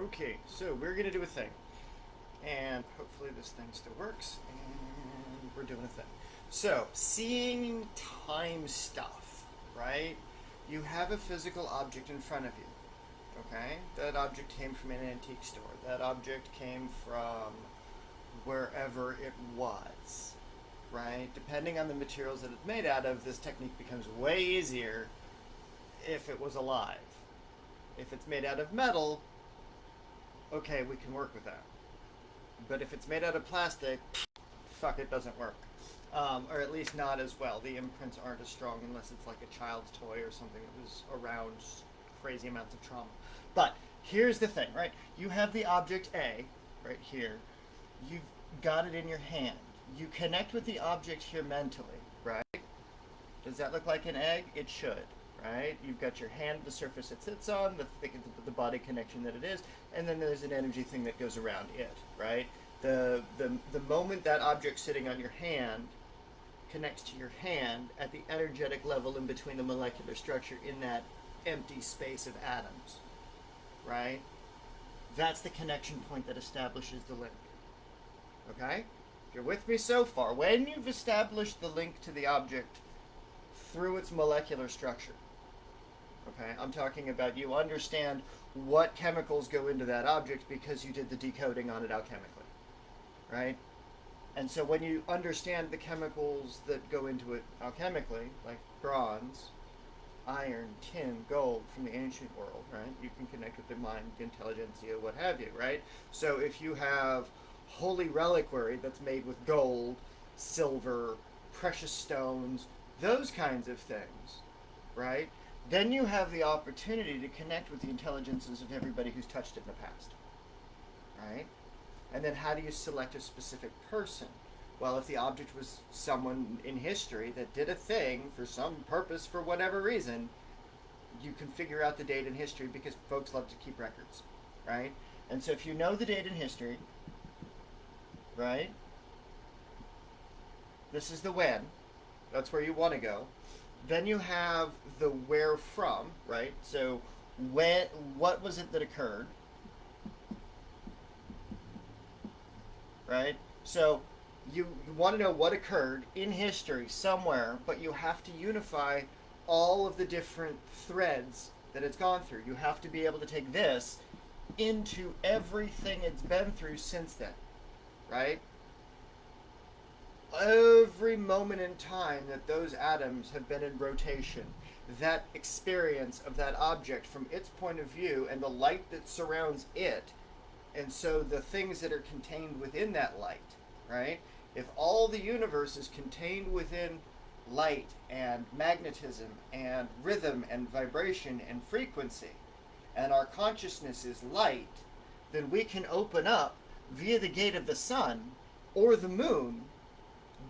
Okay, so we're gonna do a thing, and hopefully this thing still works, and we're doing a thing. So, seeing time stuff, right? You have a physical object in front of you, okay? That object came from an antique store. That object came from wherever it was, right? Depending on the materials that it's made out of, this technique becomes way easier if it was alive. If it's made out of metal, okay, we can work with that. But if it's made out of plastic, fuck, it doesn't work. Or at least not as well. The imprints aren't as strong unless it's like a child's toy or something that was around crazy amounts of trauma. But here's the thing, right? You have the object A right here. You've got it in your hand. You connect with the object here mentally, right? Does that look like an egg? It should, right? You've got your hand, the surface it sits on, the body connection that it is, and then there's an energy thing that goes around it, right? The moment that object sitting on your hand connects to your hand at the energetic level in between the molecular structure in that empty space of atoms, right? That's the connection point that establishes the link. Okay? If you're with me so far, when you've established the link to the object through its molecular structure, okay, I'm talking about you understand what chemicals go into that object because you did the decoding on it alchemically, right? And so when you understand the chemicals that go into it alchemically, like bronze, iron, tin, gold from the ancient world, right? You can connect with the mind, the intelligentsia, what have you, right? So if you have holy reliquary that's made with gold, silver, precious stones, those kinds of things, right? Then you have the opportunity to connect with the intelligences of everybody who's touched it in the past, right? And then how do you select a specific person? Well, if the object was someone in history that did a thing for some purpose for whatever reason, you can figure out the date in history because folks love to keep records, right? And so if you know the date in history, right? This is the when. That's where you want to go. Then you have the where from, right? So when, what was it that occurred, right? So you want to know what occurred in history somewhere, but you have to unify all of the different threads that it's gone through. You have to be able to take this into everything it's been through since then, right? Every moment in time that those atoms have been in rotation, that experience of that object from its point of view and the light that surrounds it, and so the things that are contained within that light, right? If all the universe is contained within light and magnetism and rhythm and vibration and frequency, and our consciousness is light, then we can open up via the gate of the sun or the moon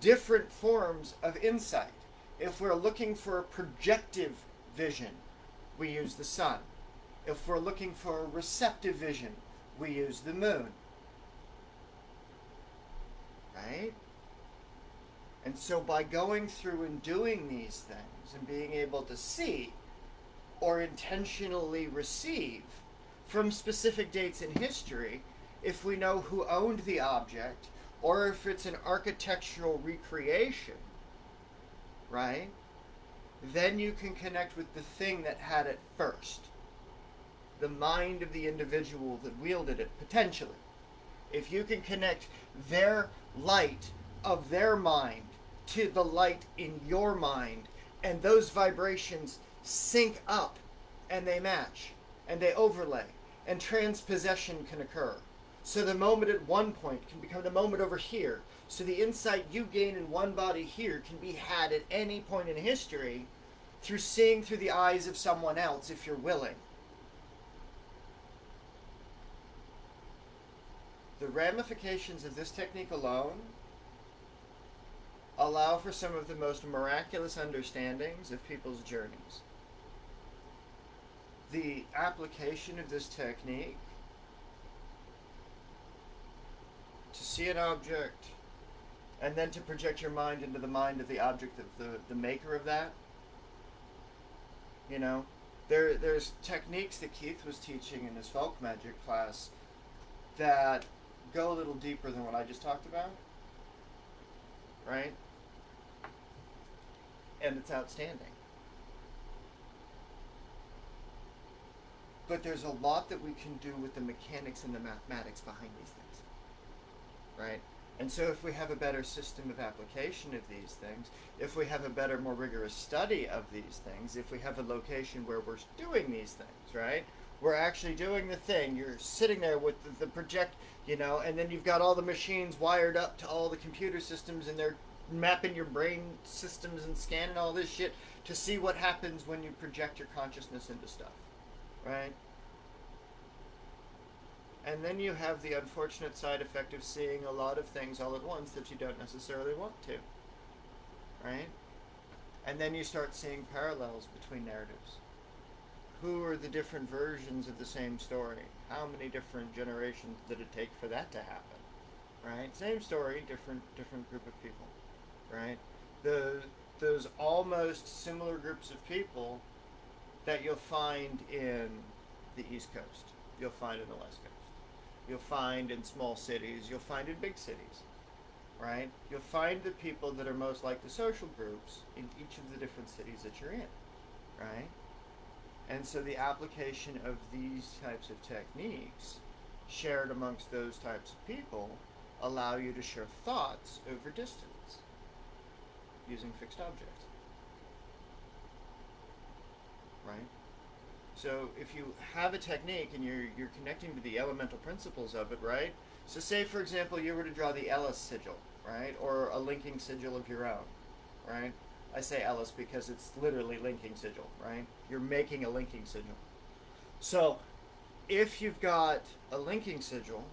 different forms of insight. If we're looking for a projective vision, we use the sun. If we're looking for a receptive vision, we use the moon. Right? And so by going through and doing these things and being able to see or intentionally receive from specific dates in history, if we know who owned the object or if it's an architectural recreation, right? Then you can connect with the thing that had it first. The mind of the individual that wielded it, potentially. If you can connect their light of their mind to the light in your mind, and those vibrations sync up and they match and they overlay, and transpossession can occur. So the moment at one point can become the moment over here. So the insight you gain in one body here can be had at any point in history through seeing through the eyes of someone else if you're willing. The ramifications of this technique alone allow for some of the most miraculous understandings of people's journeys. The application of this technique to see an object and then to project your mind into the mind of the object of the maker of that, you know, There's techniques that Keith was teaching in his folk magic class that go a little deeper than what I just talked about, right? And it's outstanding. But there's a lot that we can do with the mechanics and the mathematics behind these things, right? And so if we have a better system of application of these things, if we have a better, more rigorous study of these things, if we have a location where we're doing these things, right? We're actually doing the thing. You're sitting there with the project, and then you've got all the machines wired up to all the computer systems, and they're mapping your brain systems and scanning all this shit to see what happens when you project your consciousness into stuff, right? And then you have the unfortunate side effect of seeing a lot of things all at once that you don't necessarily want to, right? And then you start seeing parallels between narratives. Who are the different versions of the same story? How many different generations did it take for that to happen, right? Same story, different group of people, right? Those almost similar groups of people that you'll find in the East Coast, you'll find in the West Coast. You'll find in small cities, you'll find in big cities, right? You'll find the people that are most like the social groups in each of the different cities that you're in, right? And so the application of these types of techniques shared amongst those types of people allow you to share thoughts over distance using fixed objects, right? So if you have a technique and you're connecting to the elemental principles of it, right? So say, for example, you were to draw the Ellis sigil, right? Or a linking sigil of your own, right? I say Ellis because it's literally linking sigil, right? You're making a linking sigil. So if you've got a linking sigil,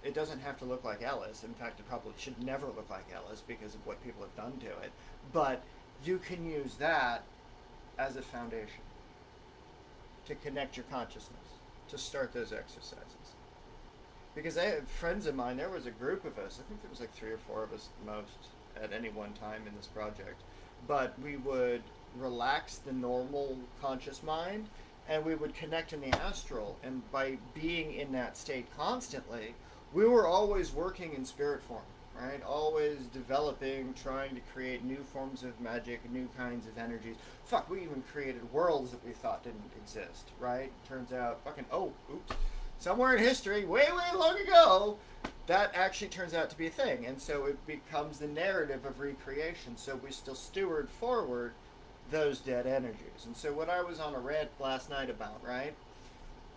it doesn't have to look like Ellis. In fact, it probably should never look like Ellis because of what people have done to it. But you can use that as a foundation to connect your consciousness, to start those exercises. Because I have friends of mine, there was a group of us, I think there was like 3 or 4 of us most at any one time in this project, but we would relax the normal conscious mind and we would connect in the astral, and by being in that state constantly, we were always working in spirit form, right? Always developing, trying to create new forms of magic, new kinds of energies. Fuck, we even created worlds that we thought didn't exist, right? Turns out, somewhere in history, way, way long ago, that actually turns out to be a thing. And so it becomes the narrative of recreation. So we still steward forward those dead energies. And so what I was on a rant last night about, right?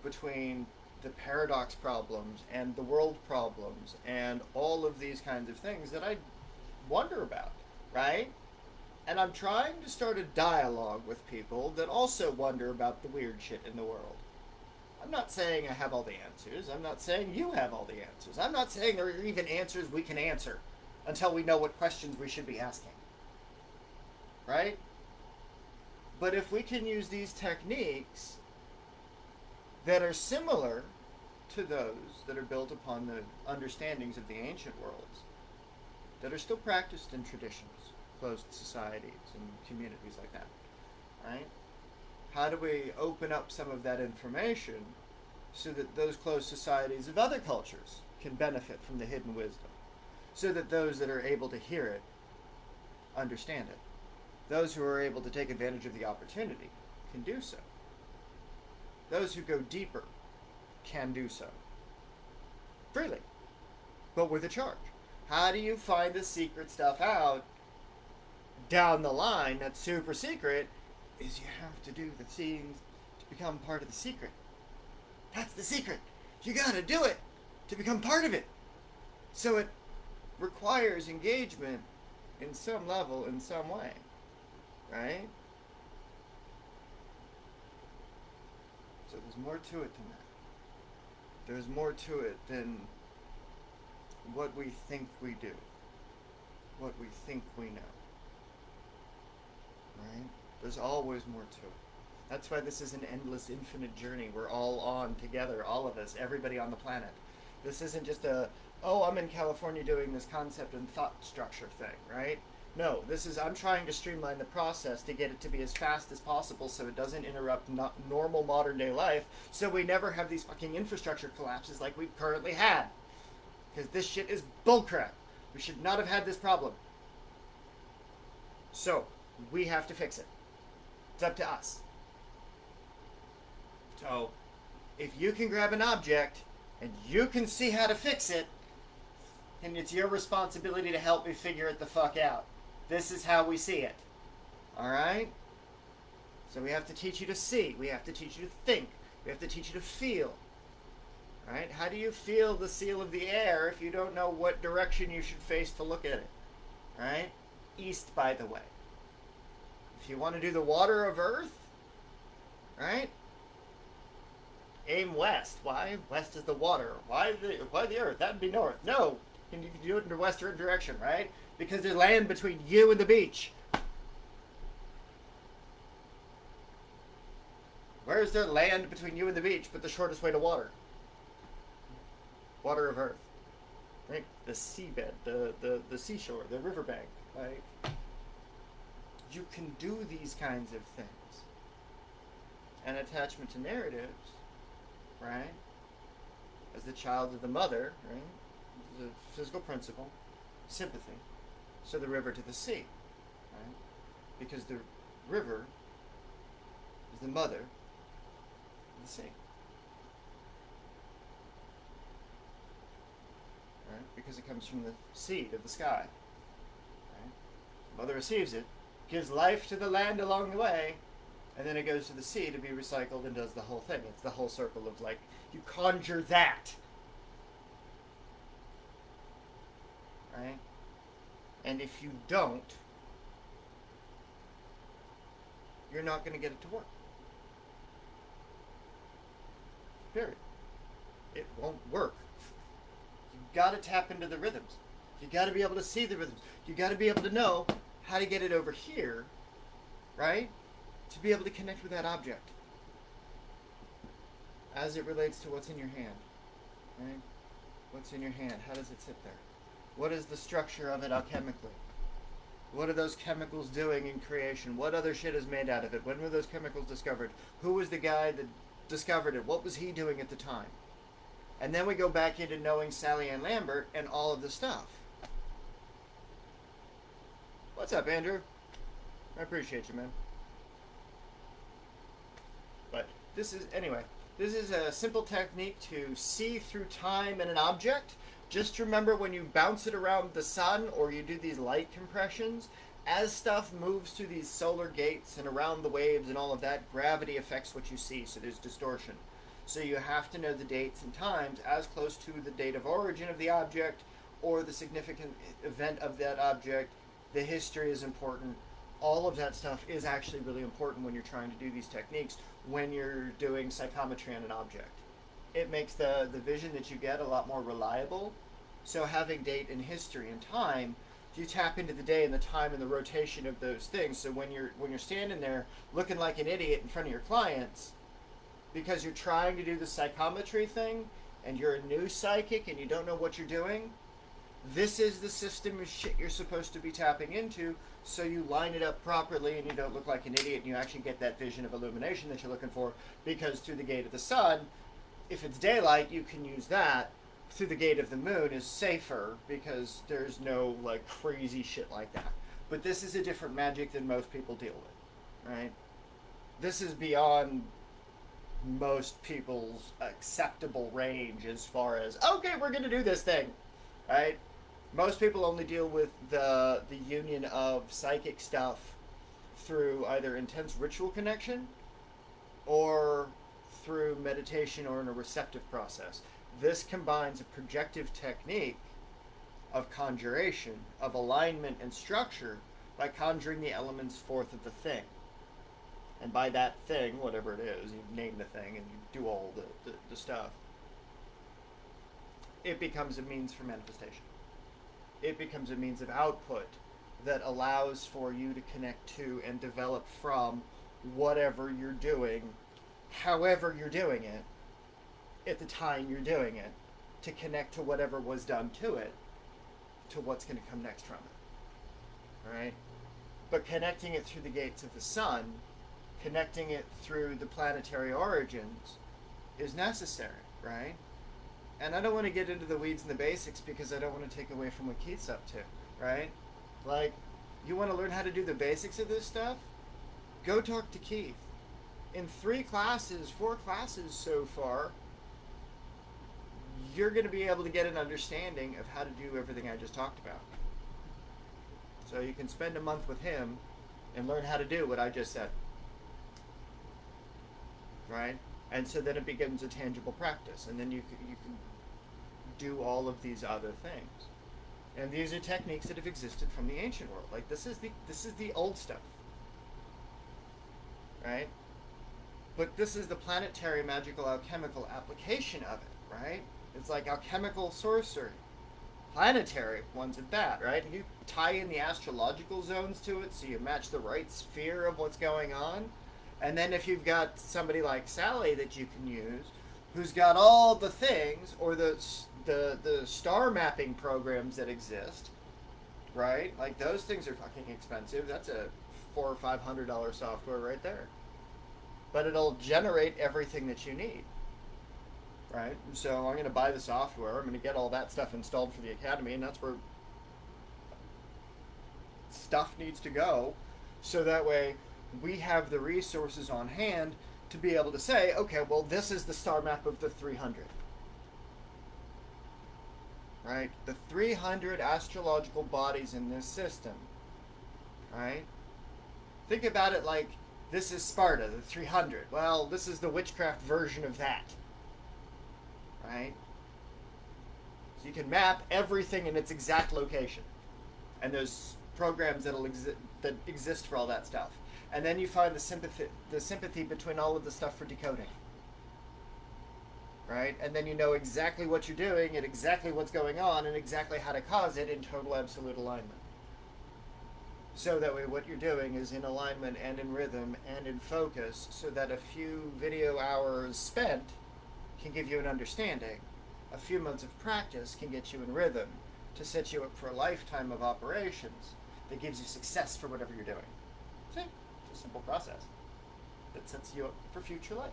Between the paradox problems and the world problems and all of these kinds of things that I wonder about, right? And I'm trying to start a dialogue with people that also wonder about the weird shit in the world. I'm not saying I have all the answers. I'm not saying you have all the answers. I'm not saying there are even answers we can answer until we know what questions we should be asking, right? But if we can use these techniques that are similar to those that are built upon the understandings of the ancient worlds, that are still practiced in traditions, closed societies and communities like that, right? How do we open up some of that information so that those closed societies of other cultures can benefit from the hidden wisdom, so that those that are able to hear it understand it, those who are able to take advantage of the opportunity can do so, those who go deeper can do so freely, but with a charge. How do you find the secret stuff out down the line that's super secret? Is you have to do the things to become part of the secret. That's the secret. You gotta do it to become part of it. So it requires engagement in some level, in some way, right? So there's more to it than that. There's more to it than what we think we do, what we think we know, right? There's always more to it. That's why this is an endless, infinite journey. We're all on together, all of us, everybody on the planet. This isn't just I'm in California doing this concept and thought structure thing, right? No, I'm trying to streamline the process to get it to be as fast as possible so it doesn't interrupt normal modern day life, so we never have these fucking infrastructure collapses like we've currently had. Because this shit is bullcrap. We should not have had this problem. So, we have to fix it. It's up to us. So, if you can grab an object and you can see how to fix it, then it's your responsibility to help me figure it the fuck out. This is how we see it. Alright? So we have to teach you to see. We have to teach you to think. We have to teach you to feel. Right? How do you feel the seal of the air if you don't know what direction you should face to look at it? Right? East, by the way. If you want to do the water of Earth, right? Aim west. Why? West is the water. Why the Earth? That'd be north. No. You can do it in the western direction, right? Because there's land between you and the beach. Where's there land between you and the beach but the shortest way to water? Water of Earth. Right? The seabed, the seashore, the riverbank. Right? You can do these kinds of things. And attachment to narratives, right? As the child of the mother, right? The physical principle, sympathy. So the river to the sea, right? Because the river is the mother of the sea. Right? Because it comes from the seed of the sky. Right? The mother receives it, gives life to the land along the way, and then it goes to the sea to be recycled and does the whole thing. It's the whole circle of, like, you conjure that. Right? And if you don't, you're not going to get it to work. Period. It won't work. You got to tap into the rhythms. You got to be able to see the rhythms. You got to be able to know how to get it over here, right? To be able to connect with that object as it relates to what's in your hand, right? What's in your hand? How does it sit there? What is the structure of it alchemically? What are those chemicals doing in creation? What other shit is made out of it? When were those chemicals discovered? Who was the guy that discovered it? What was he doing at the time? And then we go back into knowing Sally Ann Lambert and all of the stuff. What's up, Andrew? I appreciate you, man. But this is a simple technique to see through time in an object. Just remember when you bounce it around the sun or you do these light compressions, as stuff moves through these solar gates and around the waves and all of that, gravity affects what you see, so there's distortion. So you have to know the dates and times as close to the date of origin of the object or the significant event of that object. The history is important. All of that stuff is actually really important when you're trying to do these techniques, when you're doing psychometry on an object. It makes the vision that you get a lot more reliable. So having date and history and time, you tap into the day and the time and the rotation of those things. So when you're standing there looking like an idiot in front of your clients because you're trying to do the psychometry thing and you're a new psychic and you don't know what you're doing, this is the system of shit you're supposed to be tapping into, so you line it up properly and you don't look like an idiot and you actually get that vision of illumination that you're looking for, because through the gate of the sun, if it's daylight, you can use that. Through the gate of the moon is safer because there's no like crazy shit like that. But this is a different magic than most people deal with, right? This is beyond most people's acceptable range as far as, okay, we're going to do this thing, right? Most people only deal with the union of psychic stuff through either intense ritual connection or through meditation or in a receptive process. This combines a projective technique of conjuration, of alignment and structure, by conjuring the elements forth of the thing. And by that thing, whatever it is, you name the thing and you do all the stuff, it becomes a means for manifestation. It becomes a means of output that allows for you to connect to and develop from whatever you're doing, however you're doing it, at the time you're doing it, to connect to whatever was done to it, to what's going to come next from it. right? But connecting it through the gates of the sun, connecting it through the planetary origins is necessary, right? And I don't want to get into the weeds and the basics because I don't want to take away from what Keith's up to, right? Like, you want to learn how to do the basics of this stuff? Go talk to Keith. In 4 classes so far, you're going to be able to get an understanding of how to do everything I just talked about. So you can spend a month with him and learn how to do what I just said. Right? And so then it begins a tangible practice. And then you can do all of these other things. And these are techniques that have existed from the ancient world. Like, this is the old stuff. Right? But this is the planetary magical alchemical application of it, right? It's like alchemical sorcery. Planetary ones at that, right? You tie in the astrological zones to it so you match the right sphere of what's going on. And then if you've got somebody like Sally that you can use, who's got all the things, or the star mapping programs that exist, right? Like, those things are fucking expensive. That's a $400 or $500 software right there. But it'll generate everything that you need, right? So I'm going to buy the software. I'm going to get all that stuff installed for the academy, and that's where stuff needs to go, so that way we have the resources on hand to be able to say, okay, well, this is the star map of the 300, right? The 300 astrological bodies in this system, right? Think about it like, this is Sparta, the 300. Well, this is the witchcraft version of that. Right? So you can map everything in its exact location. And there's programs that exist for all that stuff. And then you find the sympathy between all of the stuff for decoding. Right? And then you know exactly what you're doing and exactly what's going on and exactly how to cause it in total absolute alignment. So that way what you're doing is in alignment and in rhythm and in focus, so that a few video hours spent can give you an understanding. A few months of practice can get you in rhythm to set you up for a lifetime of operations that gives you success for whatever you're doing. See? It's a simple process that sets you up for future life.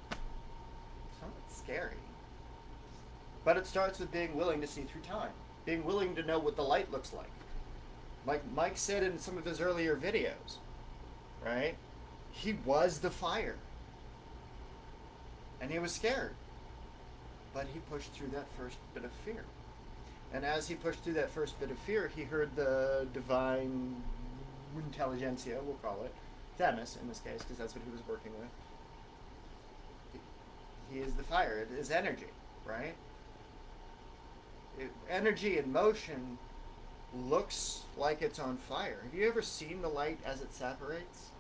It's not scary. But it starts with being willing to see through time. Being willing to know what the light looks like. Like Mike said in some of his earlier videos, right? He was the fire. And he was scared. But he pushed through that first bit of fear. And as he pushed through that first bit of fear, he heard the divine intelligentsia, we'll call it, Themis in this case, because that's what he was working with. He is the fire. It is energy, right? Energy in motion looks like it's on fire. Have you ever seen the light as it separates?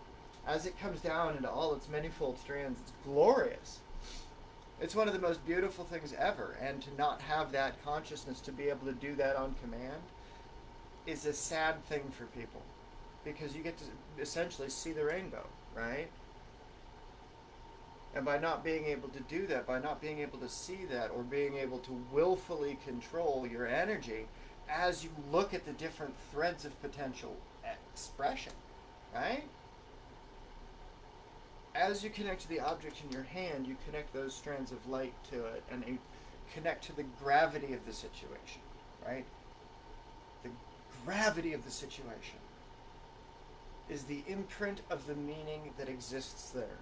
As it comes down into all its manifold strands, it's glorious. It's one of the most beautiful things ever, and to not have that consciousness to be able to do that on command is a sad thing for people, because you get to essentially see the rainbow, right? And by not being able to do that, by not being able to see that, or being able to willfully control your energy as you look at the different threads of potential expression, right? As you connect to the object in your hand, you connect those strands of light to it, and you connect to the gravity of the situation, right? The gravity of the situation is the imprint of the meaning that exists there,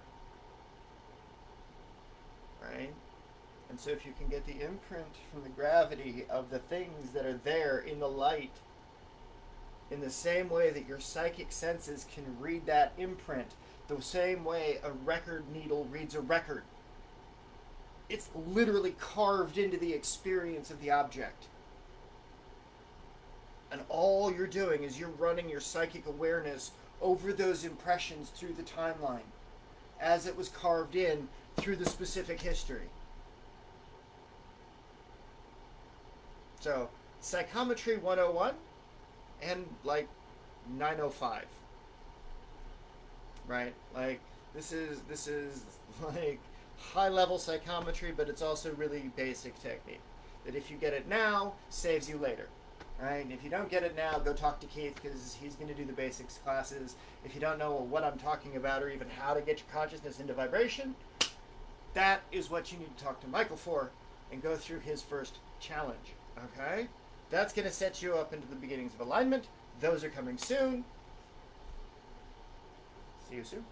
right? And so if you can get the imprint from the gravity of the things that are there in the light, in the same way that your psychic senses can read that imprint, the same way a record needle reads a record. It's literally carved into the experience of the object. And all you're doing is you're running your psychic awareness over those impressions through the timeline, as it was carved in through the specific history. So, Psychometry 101 and like 905. Right? Like, this is like high level psychometry, but it's also really basic technique that if you get it now, saves you later. right? And if you don't get it now, go talk to Keith because he's going to do the basics classes. If you don't know what I'm talking about or even how to get your consciousness into vibration, that is what you need to talk to Michael for and go through his first challenge, okay? That's going to set you up into the beginnings of alignment. Those are coming soon. See you soon.